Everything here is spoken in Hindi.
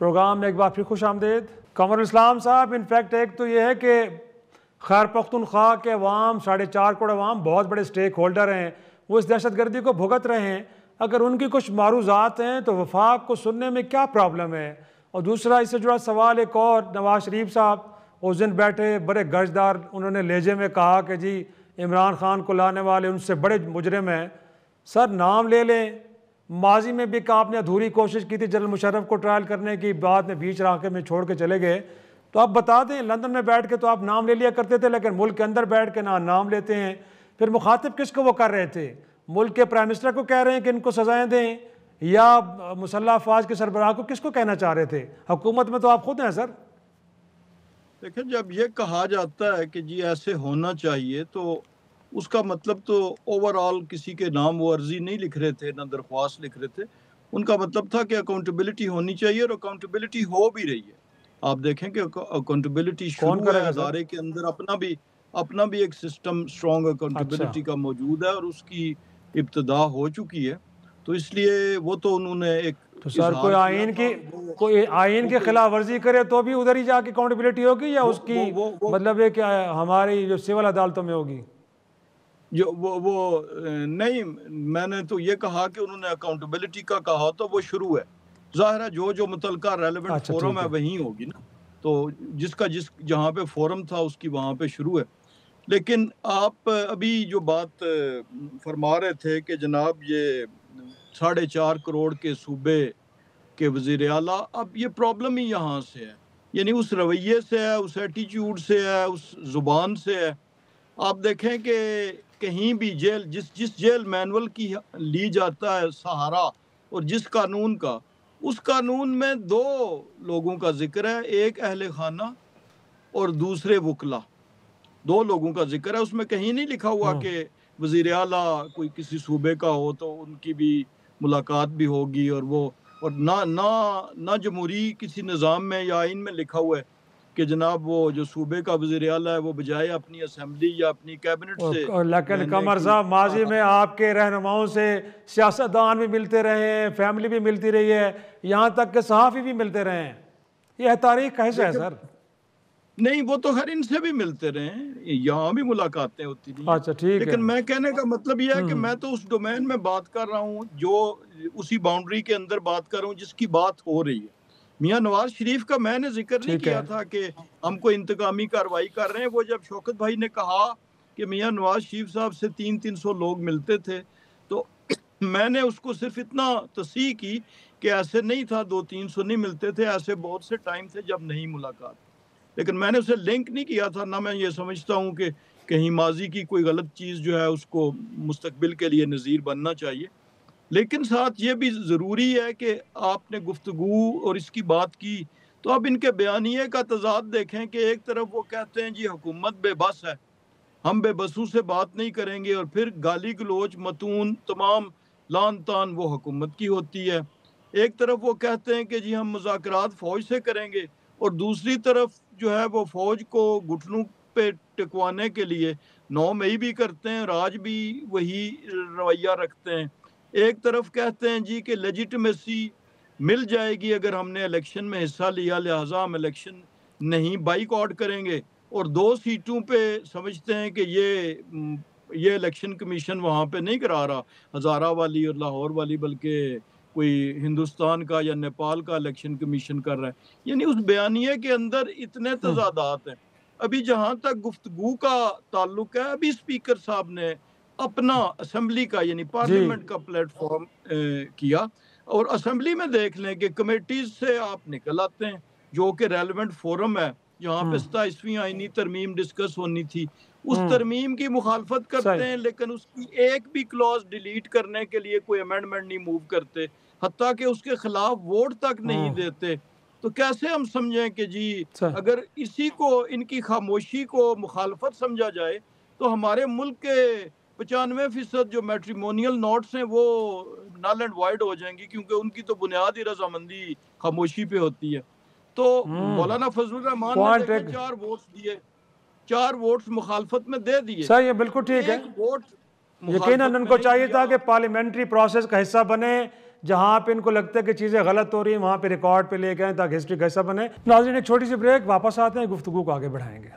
प्रोग्राम में एक बार फिर खुश आमदेद। कमरुल इस्लाम साहब, इनफैक्ट एक तो ये है कि खैर पख्तूनख्वा के अवाम 4.5 करोड़ अवाम बहुत बड़े स्टेक होल्डर हैं, वो इस दहशत गर्दी को भुगत रहे हैं। अगर उनकी कुछ मारूज़ात हैं तो वफाक को सुनने में क्या प्रॉब्लम है? और दूसरा इससे जुड़ा सवाल एक और, नवाज शरीफ साहब उस दिन बैठे बड़े गर्जदार, उन्होंने लहजे में कहा कि जी इमरान खान को लाने वाले उनसे बड़े मुजरिम हैं। सर नाम ले लें, माजी में भी आपने अधूरी कोशिश की थी जनरल मुशर्रफ को ट्रायल करने की, बाद में बीच रास्ते में छोड़ के चले गए। तो आप बता दें, लंदन में बैठ के तो आप नाम ले लिया करते थे, लेकिन मुल्क के अंदर बैठ के ना नाम लेते हैं। फिर मुखातिब किसको वो कर रहे थे? मुल्क के प्राइम मिनिस्टर को कह रहे हैं कि इनको सजाएं दें, या मुसल्लह अफवाज के सरबराह को किसको कहना चाह रहे थे? हुकूमत में तो आप खुद हैं सर। देखिए, जब ये कहा जाता है कि जी ऐसे होना चाहिए, तो उसका मतलब तो ओवरऑल किसी के नाम वो अर्जी नहीं लिख रहे थे, ना दरख्वास्त लिख रहे थे। उनका मतलब था कि अकाउंटेबिलिटी होनी चाहिए, और अकाउंटेबिलिटी हो भी रही है। आप देखें कि अकाउंटेबिलिटी शुरू है, अदारे के अंदर अपना भी एक सिस्टम स्ट्रॉन्ग अकाउंटेबिलिटी का मौजूद है, और उसकी इब्तदा हो चुकी है। तो इसलिए वो तो उन्होंने एक, तो सर कोई आइन की खिलाफ वर्जी करे तो भी उधर ही जाके अकाउंटेबिलिटी होगी, या उसकी मतलब है कि हमारी जो सिविल अदालतों में होगी? जो वो नहीं, मैंने तो ये कहा कि उन्होंने अकाउंटेबिलिटी का कहा, तो वो शुरू है। जाहिर है जो जो मुतलका रेलेवेंट फोरम है वहीं होगी ना, तो जिसका जहाँ पे फोरम था उसकी वहाँ पे शुरू है। लेकिन आप अभी जो बात फरमा रहे थे कि जनाब ये 4.5 करोड़ के सूबे के वज़ीर आला, अब ये प्रॉब्लम ही यहाँ से है, यानी उस रवैये से है, उस एटीट्यूड से है, उस जुबान से है। आप देखें कि कहीं भी जेल, जिस जेल मैनुअल की ली जाता है सहारा, और जिस कानून का, उस कानून में 2 लोगों का जिक्र है, एक अहले खाना और दूसरे वकला। 2 लोगों का जिक्र है, उसमें कहीं नहीं लिखा हुआ कि वज़ीर आला कोई किसी सूबे का हो तो उनकी भी मुलाकात भी होगी, और वो, और ना जमहूरी किसी निज़ाम में या आइन में लिखा हुआ है कि जनाब वो जो सूबे का वज़ीर आला है वो बजाय अपनी असेंबली या अपनी कैबिनेट से। लेकिन कमर साहब, माजी में आपके रहनुमाओं से सियासतदान भी मिलते रहे हैं, फैमिली भी मिलती रही है, यहाँ तक कि सहाफ़ी भी मिलते रहे हैं। यह तारीख कैसे है सर? नहीं, वो तो हर इनसे भी मिलते रहे हैं, यहाँ भी मुलाकातें होती रही। अच्छा ठीक है, लेकिन मैं कहने का मतलब यह है कि मैं तो उस डोमेन में बात कर रहा हूँ, जो उसी बाउंड्री के अंदर बात कर रहा हूँ जिसकी बात हो रही है। मियाँ नवाज शरीफ का मैंने जिक्र नहीं किया था कि हम कोई इंतकामी कार्रवाई कर रहे हैं। वो जब शौकत भाई ने कहा कि मियाँ नवाज शरीफ साहब से 300 लोग मिलते थे, तो मैंने उसको सिर्फ इतना तस्सीह की कि ऐसे नहीं था, 200-300 नहीं मिलते थे, ऐसे बहुत से टाइम थे जब नहीं मुलाकात। लेकिन मैंने उसे लिंक नहीं किया था, ना मैं ये समझता हूँ कि कहीं माजी की कोई गलत चीज़ जो है उसको मुस्तकबिल के लिए नज़ीर बनना चाहिए। लेकिन साथ ये भी ज़रूरी है कि आपने गुफ्तगू और इसकी बात की, तो अब इनके बयानिए का तज़ाद देखें कि एक तरफ वो कहते हैं जी हुकूमत बेबस है, हम बेबसों से बात नहीं करेंगे, और फिर गाली गलोच मतून तमाम लान तान वो हुकूमत की होती है। एक तरफ वो कहते हैं कि जी हम मुज़ाकरात फ़ौज से करेंगे, और दूसरी तरफ जो है वो फ़ौज को घुटनों पे टिकवाने के लिए 9 मई भी करते हैं, और आज भी वही रवैया रखते हैं। एक तरफ कहते हैं जी कि लेजिटिमेसी मिल जाएगी अगर हमने इलेक्शन में हिस्सा लिया, लिहाजा हम इलेक्शन नहीं बाइकआउट करेंगे, और 2 सीटों पे समझते हैं कि ये इलेक्शन कमीशन वहाँ पे नहीं करा रहा, हज़ारा वाली और लाहौर वाली, बल्कि कोई हिंदुस्तान का या नेपाल का इलेक्शन कमीशन कर रहा है। यानी उस बयानिए के अंदर इतने तजादात हैं। अभी जहाँ तक गुफ्तगू का ताल्लुक है, अभी स्पीकर साहब ने अपना असेंबली का यानी पार्लियामेंट का प्लेटफॉर्म किया, और असेंबली में देख लें कि कमेटीज से आप निकल आते हैं, जो कि रेलेवेंट फोरम है, जहाँ पे 27वीं आईनी तरमीम डिस्कस होनी थी, उस तरमीम की मुखालफत करते हैं, लेकिन उसकी एक भी क्लॉज डिलीट करने के लिए कोई अमेंडमेंट नहीं मूव करते, हत्ता कि उसके खिलाफ वोट तक नहीं देते। तो कैसे हम समझें कि जी अगर इसी को, इनकी खामोशी को मुखालफत समझा जाए, तो हमारे मुल्क के 95% जो मैट्रिमोनियल नोट्स हैं वो नल एंड वाइड हो जाएंगी, क्योंकि उनकी तो बुनियाद ही रजामंदी खामोशी पे होती है। तो मौलाना फजलुर रहमान ने 4 वोट्स दिए, 4 वोट्स मुखालफत में दे दिए। सही है, बिल्कुल ठीक है। यकीनन उनको चाहिए था कि पार्लियामेंट्री प्रोसेस का हिस्सा बने, जहाँ पे इनको लगता है कि चीज़ें गलत हो रही हैं वहाँ पे रिकॉर्ड पे लेके आएँ ताकि हिस्ट्री कैसा बने। नाज़रीन, एक छोटी सी ब्रेक, वापस आते हैं, गुफ्तगू को आगे बढ़ाएंगे।